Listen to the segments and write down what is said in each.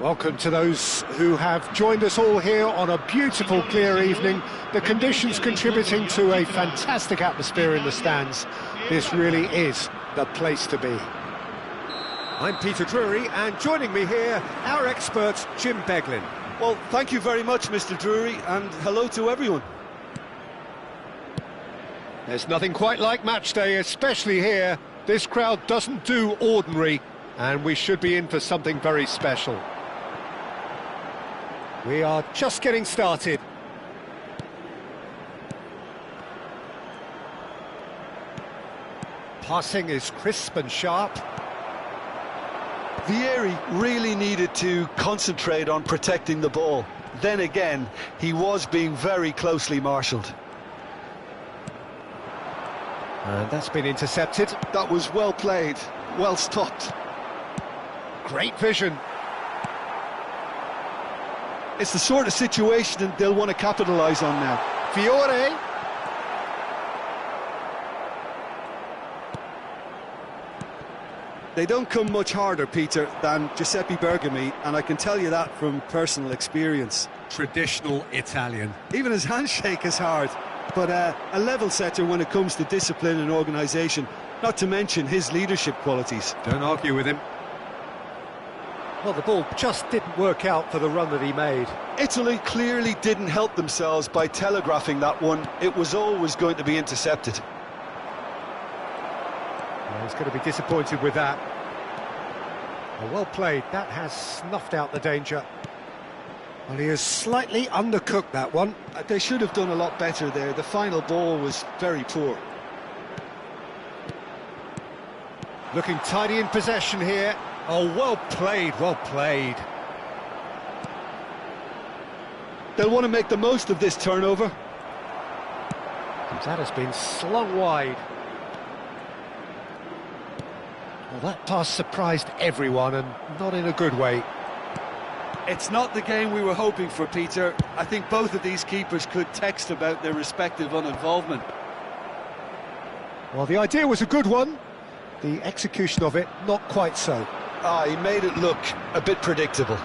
Welcome to those who have joined us all here on a beautiful, clear evening. The conditions contributing to a fantastic atmosphere in the stands. This really is the place to be. I'm Peter Drury, and joining me here, our expert, Jim Beglin. Well, thank you very much, Mr. Drury, and hello to everyone. There's nothing quite like match day, especially here. This crowd doesn't do ordinary, and we should be in for something very special. We are just getting started. Passing is crisp and sharp. Vieri really needed to concentrate on protecting the ball. Then again, he was being very closely marshalled. And that's been intercepted. That was well played, well stopped. Great vision. It's the sort of situation they'll want to capitalise on now. Fiore. They don't come much harder, Peter, than Giuseppe Bergami, and I can tell you that from personal experience. Traditional Italian. Even his handshake is hard, but a level setter when it comes to discipline and organisation, not to mention his leadership qualities. Don't argue with him. Well, the ball just didn't work out for the run that he made. Italy clearly didn't help themselves by telegraphing that one. It was always going to be intercepted. Well, he's going to be disappointed with that. Well played. That has snuffed out the danger. Well, he has slightly undercooked that one. They should have done a lot better there. The final ball was very poor. Looking tidy in possession here. Oh, well played, well played. They'll want to make the most of this turnover. That has been slung wide. Well, that pass surprised everyone, and not in a good way. It's not the game we were hoping for, Peter. I think both of these keepers could text about their respective uninvolvement. Well, the idea was a good one. The execution of it, not quite so. He made it look a bit predictable.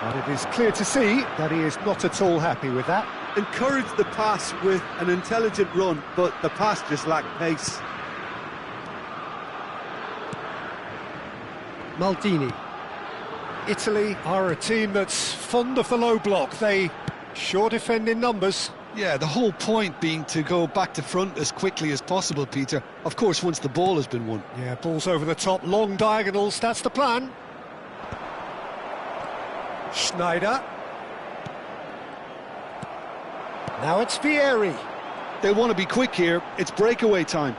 And it is clear to see that he is not at all happy with that. Encouraged the pass with an intelligent run, but the pass just lacked pace. Maldini. Italy are a team that's fond of the low block. They sure defend in numbers. Yeah, the whole point being to go back to front as quickly as possible, Peter. Of course, once the ball has been won. Yeah, balls over the top, long diagonals, that's the plan. Schneider. Now it's Vieri. They want to be quick here. It's breakaway time.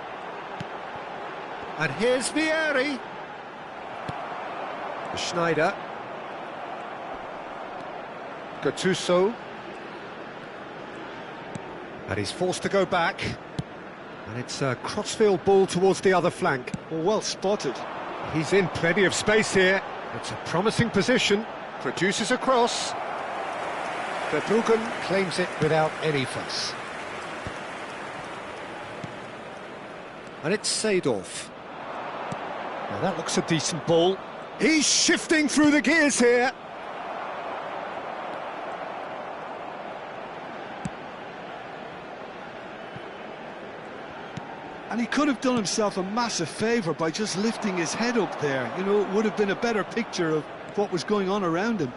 And here's Vieri. Schneider. Gattuso. And he's forced to go back. And it's a crossfield ball towards the other flank. Well spotted. He's in plenty of space here. It's a promising position. Produces a cross. Verbruggen claims it without any fuss. And it's Seedorf. Now that looks a decent ball. He's shifting through the gears here. And he could have done himself a massive favour by just lifting his head up there. You know, it would have been a better picture of what was going on around him.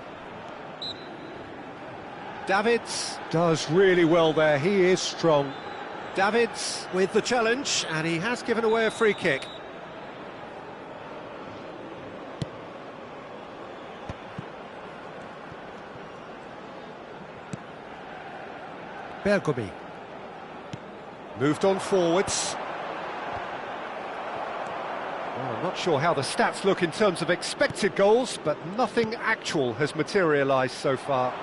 Davids does really well there. He is strong. Davids with the challenge, and he has given away a free kick. Bergami. Moved on forwards. Well, I'm not sure how the stats look in terms of expected goals, but nothing actual has materialised so far.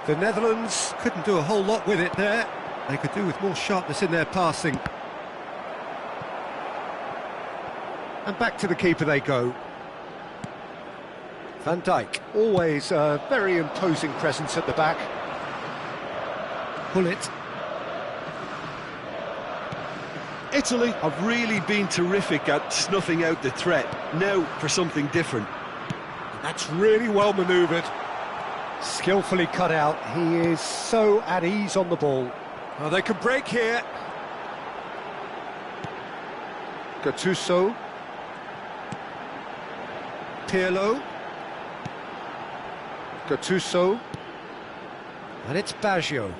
The Netherlands couldn't do a whole lot with it there. They could do with more sharpness in their passing. And back to the keeper they go. Van Dijk, always a very imposing presence at the back. Pull it. Italy have really been terrific at snuffing out the threat. Now for something different. That's really well manoeuvred. Skillfully cut out. He is so at ease on the ball. Oh, they could break here. Gattuso. Pirlo. Gattuso. And it's Baggio.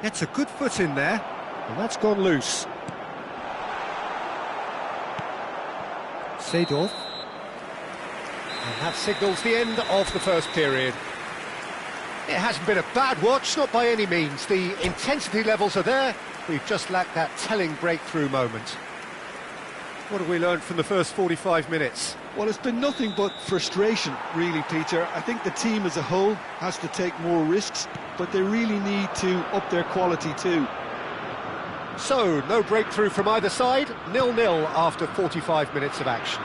It's a good foot in there. And that's gone loose. Seedorf. And that signals the end of the first period. It hasn't been a bad watch, not by any means. The intensity levels are there. We've just lacked that telling breakthrough moment. What have we learned from the first 45 minutes? Well, it's been nothing but frustration, really, Peter. I think the team as a whole has to take more risks, but they really need to up their quality too. So, no breakthrough from either side, 0-0 after 45 minutes of action.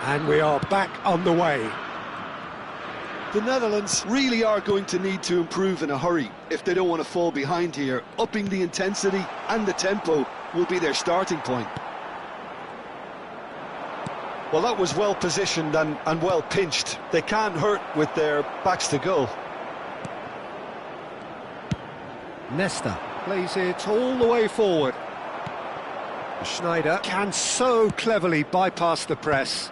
And we are back underway. The Netherlands really are going to need to improve in a hurry if they don't want to fall behind here. Upping the intensity and the tempo will be their starting point. Well, that was well positioned and well pinched. They can't hurt with their backs to goal. Nesta plays it all the way forward. Schneider can so cleverly bypass the press.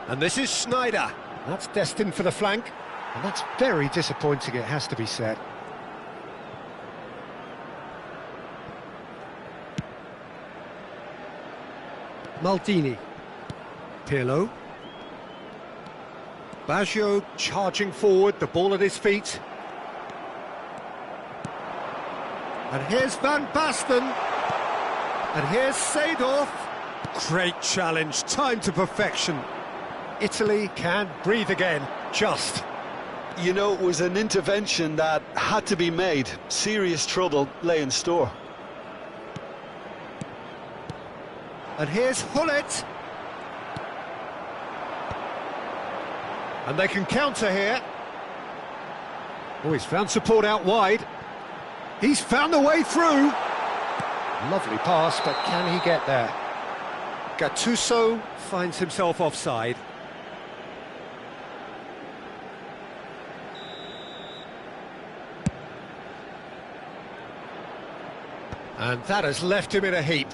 And this is Schneider. That's destined for the flank. And that's very disappointing, it has to be said. Maldini. Pirlo. Baggio charging forward, the ball at his feet. And here's Van Basten. And here's Seedorf. Great challenge, timed to perfection. Italy can breathe again, just. You know, it was an intervention that had to be made. Serious trouble lay in store. And here's Hullet. And they can counter here. Oh, he's found support out wide. He's found a way through. Lovely pass, but can he get there? Gattuso finds himself offside. And that has left him in a heap.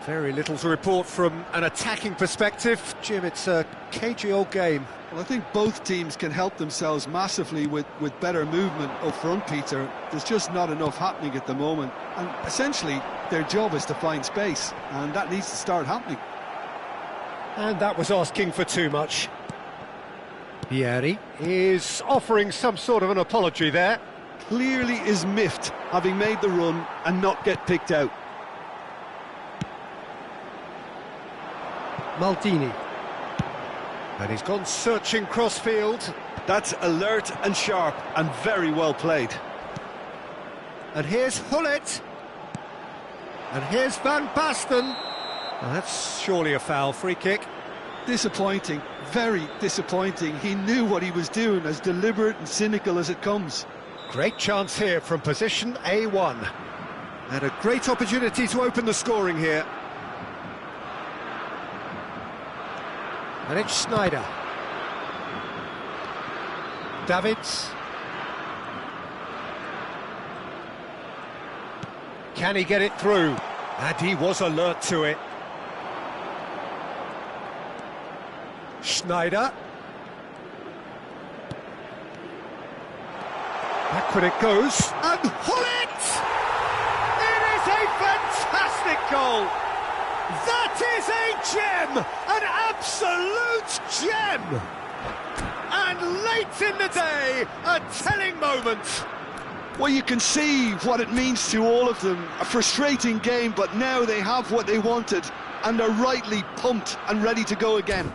Very little to report from an attacking perspective. Jim, it's a cagey old game. Well, I think both teams can help themselves massively with better movement up front, Peter. There's just not enough happening at the moment. And essentially, their job is to find space, and that needs to start happening. And that was asking for too much. Vieri is offering some sort of an apology there. Clearly is miffed, having made the run and not get picked out. Maldini. And he's gone searching crossfield. That's alert and sharp and very well played. And here's Hullet. And here's Van Basten. And that's surely a foul, free kick. Disappointing, very disappointing. He knew what he was doing, as deliberate and cynical as it comes. Great chance here from position A1. And a great opportunity to open the scoring here. And it's Schneider. Davids. Can he get it through? And he was alert to it. Schneider. Backward it goes. And Hullet! It is a fantastic goal! That is a gem! An absolute gem! And late in the day, a telling moment. Well, you can see what it means to all of them. A frustrating game, but now they have what they wanted, and are rightly pumped and ready to go again.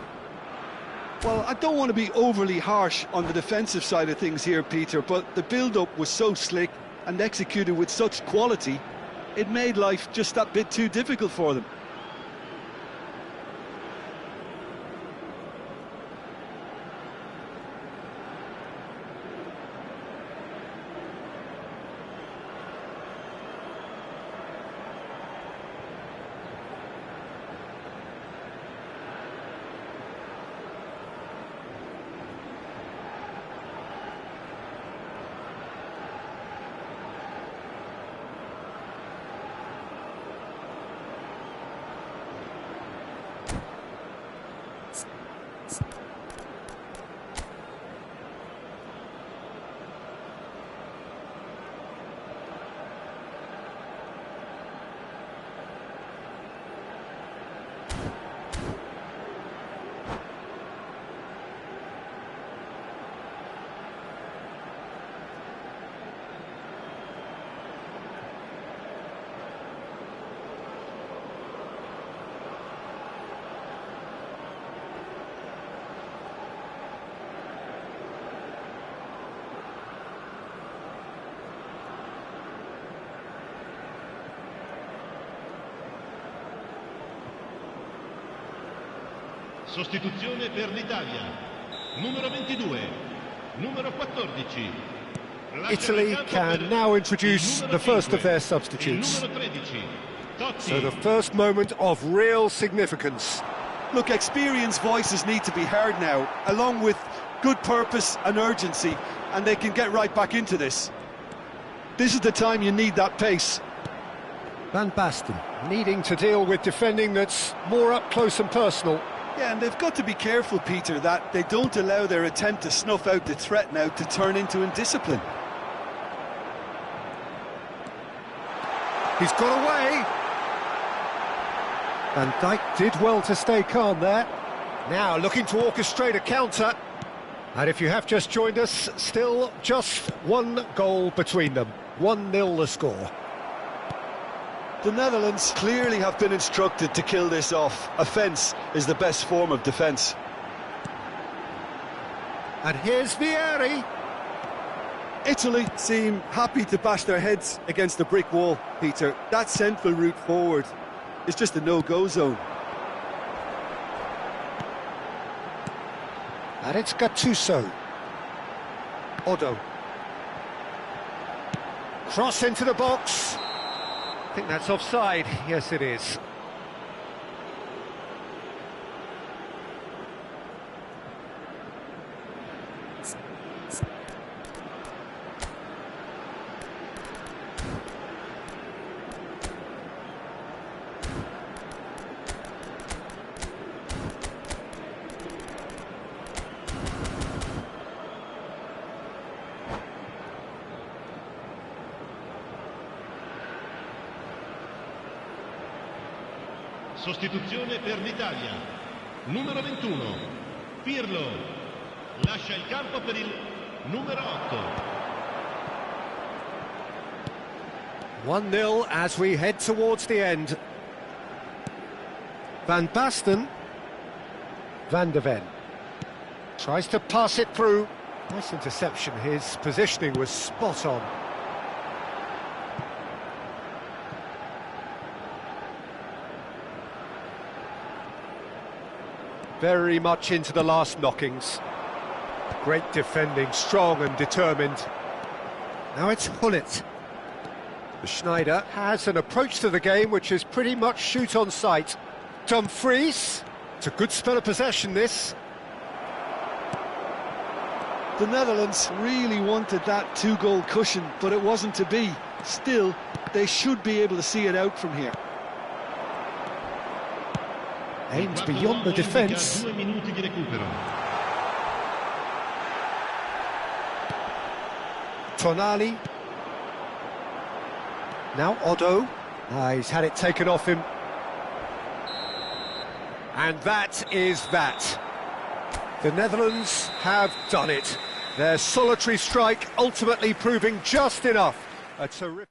Well, I don't want to be overly harsh on the defensive side of things here, Peter, but the build-up was so slick and executed with such quality, it made life just that bit too difficult for them. Sostituzione per l'Italia. Numero 22, numero 14. Italy can now introduce the first of their substitutes. So the first moment of real significance. Look, experienced voices need to be heard now, along with good purpose and urgency, and they can get right back into this. This is the time you need that pace. Van Basten needing to deal with defending that's more up close and personal. Yeah, and they've got to be careful, Peter, that they don't allow their attempt to snuff out the threat now to turn into indiscipline. He's got away. Van Dijk did well to stay calm there. Now looking to orchestrate a counter. And if you have just joined us, still just one goal between them. 1-0 the score. The Netherlands clearly have been instructed to kill this off. Offence is the best form of defence. And here's Vieri. Italy seem happy to bash their heads against the brick wall, Peter. That central route forward is just a no-go zone. And it's Gattuso. Odo. Cross into the box. I think that's offside. Yes, it is. Sostituzione per l'Italia. Numero 21, Pirlo. Lascia il campo per il numero 8. 1-0 as we head towards the end. Van Basten. Van de Ven. Tries to pass it through. Nice interception. His positioning was spot on. Very much into the last knockings. Great defending, strong and determined. Now it's Hullet. Schneider has an approach to the game which is pretty much shoot on sight. Dumfries. It's a good spell of possession, this. The Netherlands really wanted that two-goal cushion, but it wasn't to be. Still, they should be able to see it out from here. Aims beyond the defence. Tonali. Now Odo. He's had it taken off him. And that is that. The Netherlands have done it. Their solitary strike ultimately proving just enough. A terrific...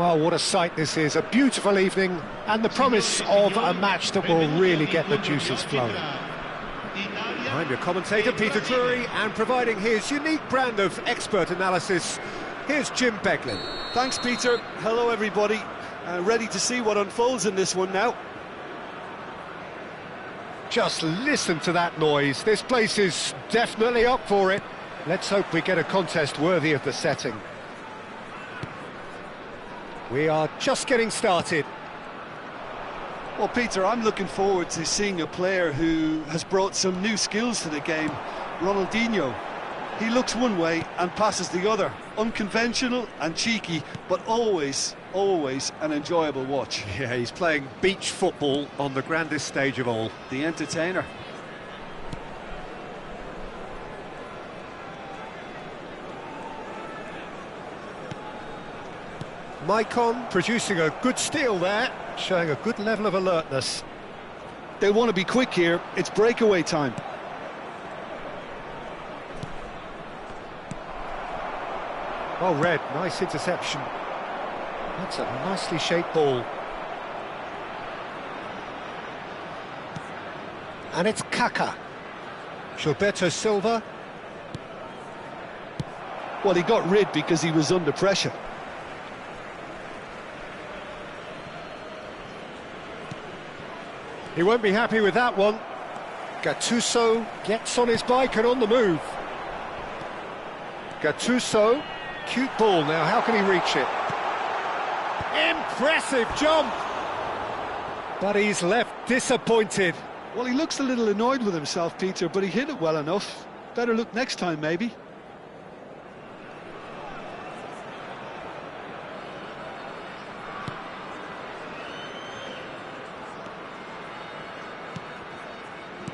Well, what a sight this is, a beautiful evening, and the promise of a match that will really get the juices flowing. I'm your commentator, Peter Drury, and providing his unique brand of expert analysis, here's Jim Beglin. Thanks, Peter. Hello, everybody. Ready to see what unfolds in this one now. Just listen to that noise. This place is definitely up for it. Let's hope we get a contest worthy of the setting. We are just getting started. Well, Peter, I'm looking forward to seeing a player who has brought some new skills to the game, Ronaldinho. He looks one way and passes the other. Unconventional and cheeky, but always an enjoyable watch. Yeah, he's playing beach football on the grandest stage of all. The entertainer. Maicon producing a good steal there, showing a good level of alertness. They want to be quick here, it's breakaway time. Oh, Red, nice interception. That's a nicely shaped ball. And it's Kaka. Gilberto Silva. Well, he got rid because he was under pressure. He won't be happy with that one. Gattuso gets on his bike and on the move. Gattuso, cute ball now, how can he reach it? Impressive jump! But he's left disappointed. Well, he looks a little annoyed with himself, Peter, but he hit it well enough. Better look next time, maybe.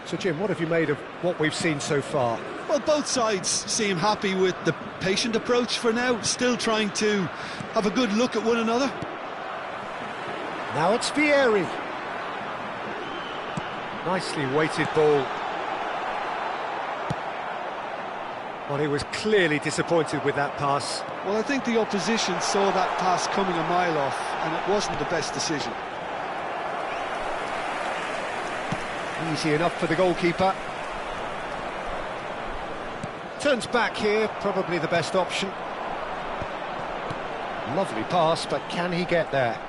So, Jim, what have you made of what we've seen so far? Well, both sides seem happy with the patient approach for now, still trying to have a good look at one another. Now it's Vieri. Nicely weighted ball. Well, he was clearly disappointed with that pass. Well, I think the opposition saw that pass coming a mile off, and it wasn't the best decision. Easy enough for the goalkeeper. Turns back here, probably the best option. Lovely pass, but can he get there?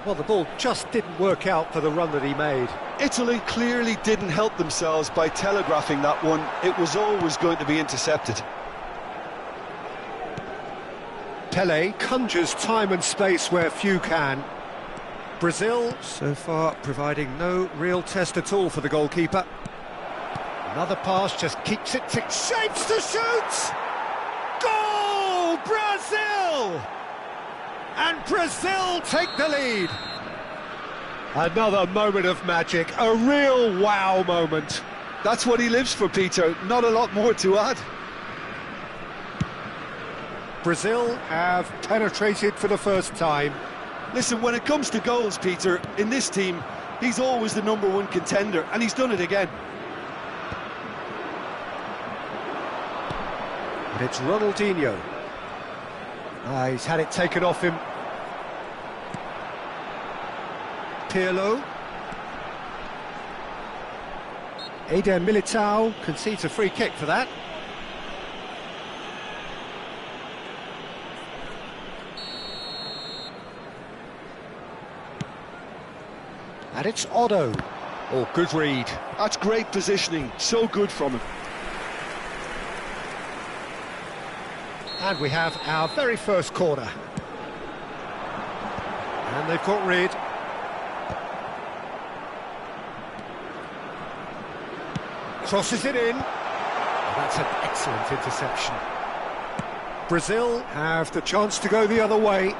Well, the ball just didn't work out for the run that he made. Italy clearly didn't help themselves by telegraphing that one. It was always going to be intercepted. Pelé conjures time and space where few can. Brazil, so far, providing no real test at all for the goalkeeper. Another pass, just keeps it, shapes to shoot! Goal! Brazil! And Brazil take the lead. Another moment of magic, a real wow moment. That's what he lives for, Peter, not a lot more to add. Brazil have penetrated for the first time. Listen, when it comes to goals, Peter, in this team, he's always the #1 contender, and he's done it again. And it's Ronaldinho. He's had it taken off him. Pirlo. Eder Militao concedes a free kick for that. And it's Otto. Oh, good read. That's great positioning, so good from him. And we have our very first corner. And they've got rid. Crosses it in. That's an excellent interception. Brazil have the chance to go the other way.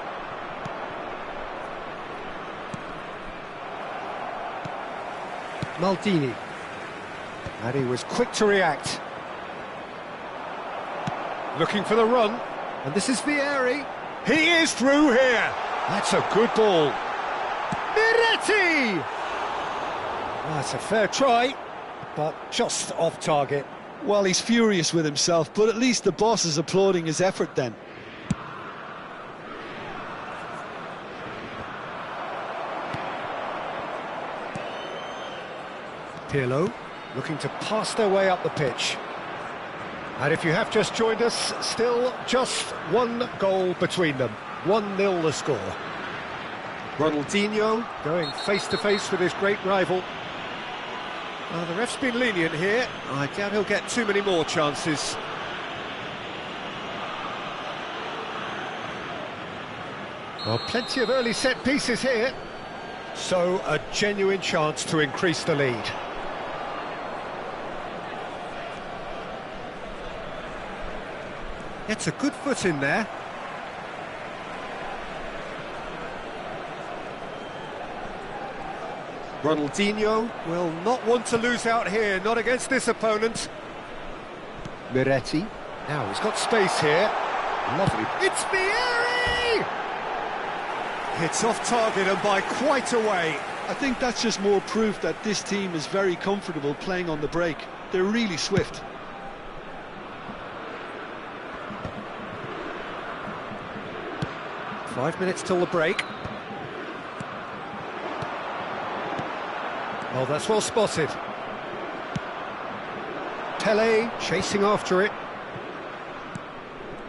Maldini. And he was quick to react. Looking for the run. And this is Vieri. He is through here. That's a good ball. Miretti! That's a fair try, but just off target. Well, he's furious with himself, but at least the boss is applauding his effort then. Pirlo looking to pass their way up the pitch. And if you have just joined us, still just one goal between them. 1-0 the score. Ronaldinho going face-to-face with his great rival. The ref's been lenient here. I doubt he'll get too many more chances. Well, plenty of early set pieces here. So, a genuine chance to increase the lead. Gets a good foot in there. Ronaldinho will not want to lose out here, not against this opponent. Miretti. Now he's got space here. Lovely. It's Vieri! It's off target and by quite a way. I think that's just more proof that this team is very comfortable playing on the break. They're really swift. Five minutes till the break. Oh, that's well spotted. Pele chasing after it.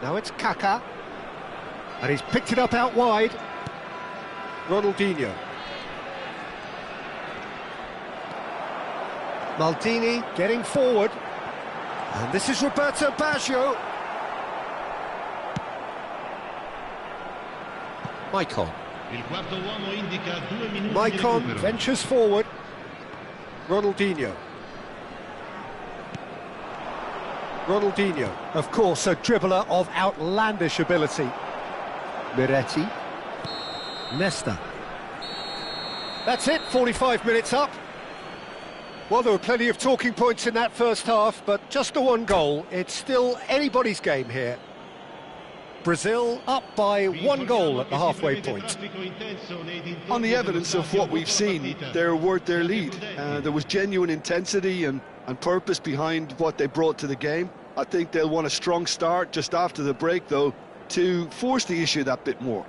Now it's Kaká. And he's picked it up out wide. Ronaldinho. Maldini getting forward. And this is Roberto Baggio. Maicon. Maicon ventures forward. Ronaldinho. Ronaldinho, of course, a dribbler of outlandish ability. Miretti. Nesta. That's it, 45 minutes up. Well, there were plenty of talking points in that first half, but just the one goal. It's still anybody's game here. Brazil up by 1 goal at the halfway point. On the evidence of what we've seen, they're worth their lead. There was genuine intensity and purpose behind what they brought to the game. I think they'll want a strong start just after the break, though, to force the issue that bit more.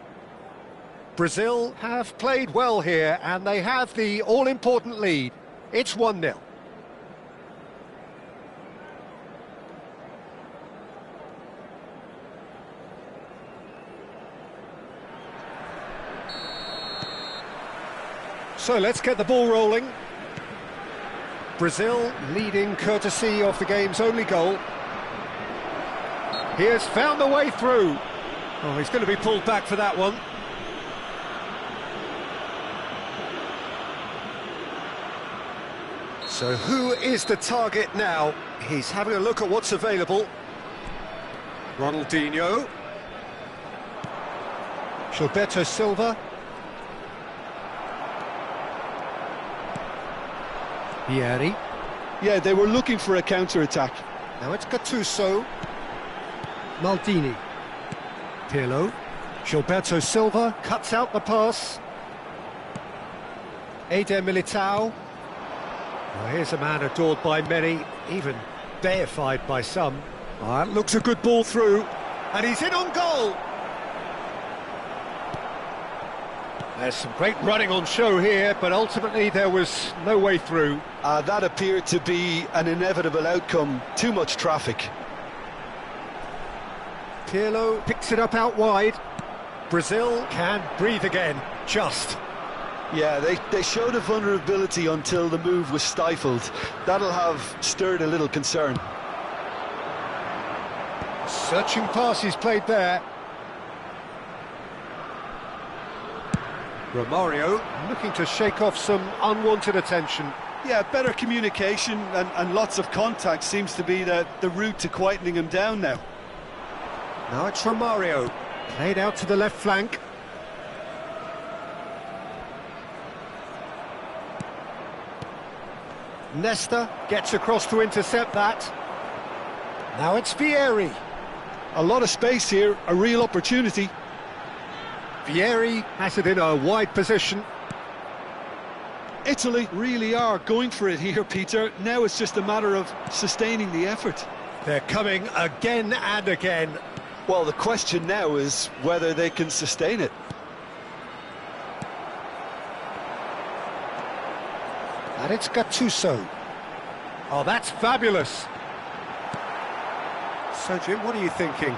Brazil have played well here, and they have the all-important lead. It's 1-0. So let's get the ball rolling. Brazil leading courtesy of the game's only goal. He has found the way through. Oh, he's going to be pulled back for that one. So who is the target now? He's having a look at what's available. Ronaldinho. Gilberto Silva. Vieri. Yeah, they were looking for a counter-attack. Now it's Gattuso. Maldini. Pirlo. Gilberto Silva cuts out the pass. Eder Militao. Well, here's a man adored by many, even deified by some. Oh, that looks a good ball through. And he's in on goal. There's some great running on show here, but ultimately there was no way through. That appeared to be an inevitable outcome. Too much traffic. Pirlo picks it up out wide. Brazil can breathe again, just. Yeah, they showed a vulnerability until the move was stifled. That'll have stirred a little concern. Searching pass he's played there. Romario looking to shake off some unwanted attention. Yeah, better communication and lots of contact seems to be the route to quietening him down now. Now it's Romario, played out to the left flank. Nesta gets across to intercept that. Now it's Vieri. A lot of space here, a real opportunity. Vieri has it in a wide position. Italy really are going for it here, Peter. Now it's just a matter of sustaining the effort. They're coming again and again. Well, the question now is whether they can sustain it. And it's Gattuso. Oh, that's fabulous. So, Jim, what are you thinking?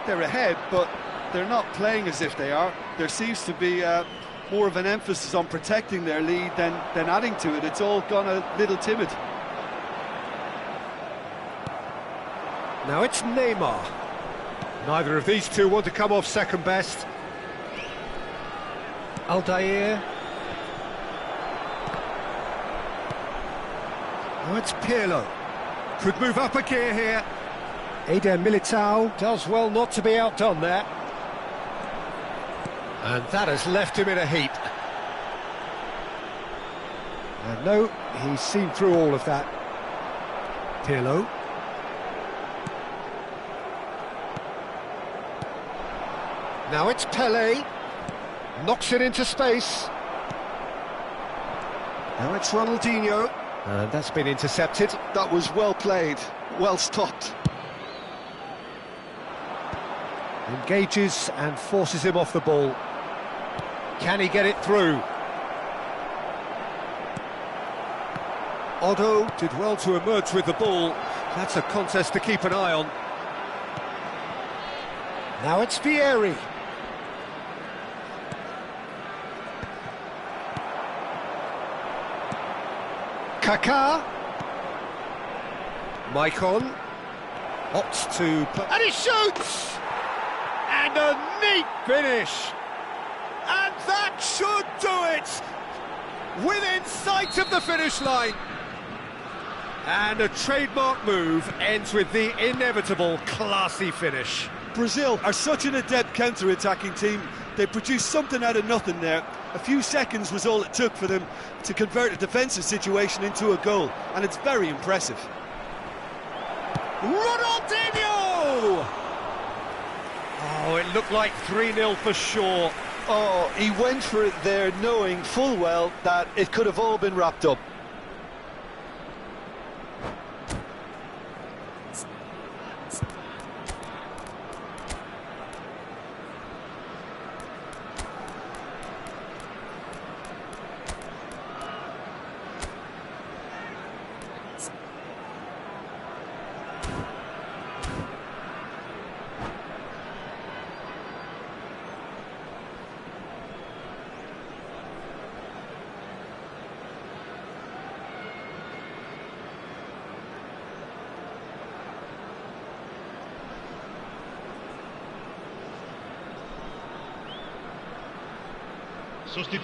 They're ahead, but they're not playing as if they are. There seems to be more of an emphasis on protecting their lead than adding to it. It's all gone a little timid. Now it's Neymar. Neither of these two want to come off second best. Aldair. Now it's Pirlo. Could move up a gear here. Eder Militao does well not to be outdone there. And that has left him in a heap. And no, he's seen through all of that. Pirlo. Now it's Pelé. Knocks it into space. Now it's Ronaldinho. And that's been intercepted. That was well played, well stopped. Engages and forces him off the ball. Can he get it through? Otto did well to emerge with the ball. That's a contest to keep an eye on. Now it's Vieri. Kaká. Maicon opts to put, and he shoots! And a neat finish! And that should do it! Within sight of the finish line! And a trademark move ends with the inevitable classy finish. Brazil are such an adept counter-attacking team. They produced something out of nothing there. A few seconds was all it took for them to convert a defensive situation into a goal, and it's very impressive. Ronaldinho! Oh, it looked like 3-0 for sure. Oh, he went for it there knowing full well that it could have all been wrapped up.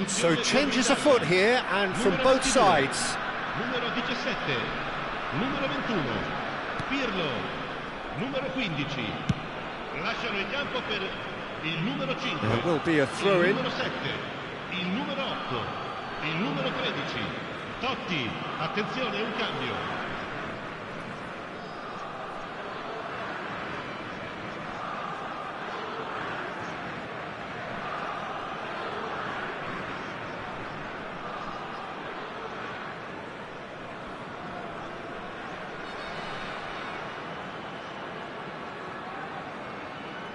So changes afoot here, and from both sides. Numero 17, numero 21, Pirlo, numero 15. Lasciano il campo per il numero 5. There will be a throw-in. Il numero 7, il numero 8, il numero 13. Totti, attenzione, un cambio.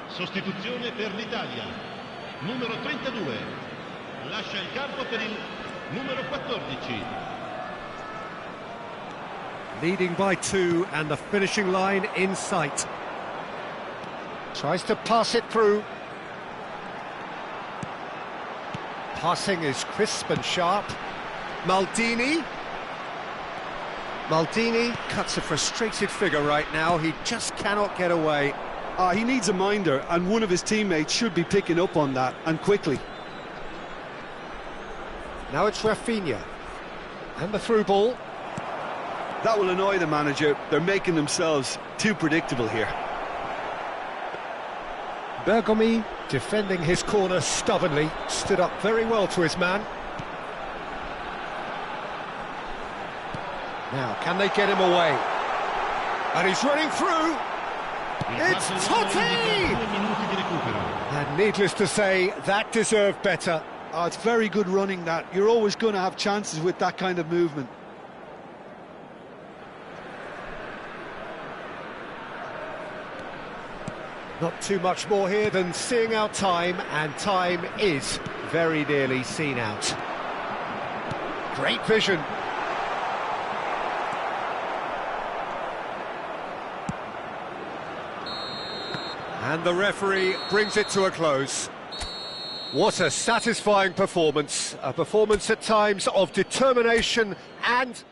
Sostituzione per l'Italia, numero 32, lascia il campo per il numero 14. Leading by 2 and the finishing line in sight. Tries to pass it through. Passing is crisp and sharp. Maldini. Maldini cuts a frustrated figure right now. He just cannot get away. He needs a minder, and one of his teammates should be picking up on that, and quickly. Now it's Rafinha. And the through ball. That will annoy the manager. They're making themselves too predictable here. Bergomi, defending his corner stubbornly, stood up very well to his man. Now, can they get him away? And he's running through. It's Totti! And needless to say, that deserved better. It's very good running, that. You're always going to have chances with that kind of movement. Not too much more here than seeing out time, and time is very nearly seen out. Great vision. And the referee brings it to a close. What a satisfying performance. A performance at times of determination and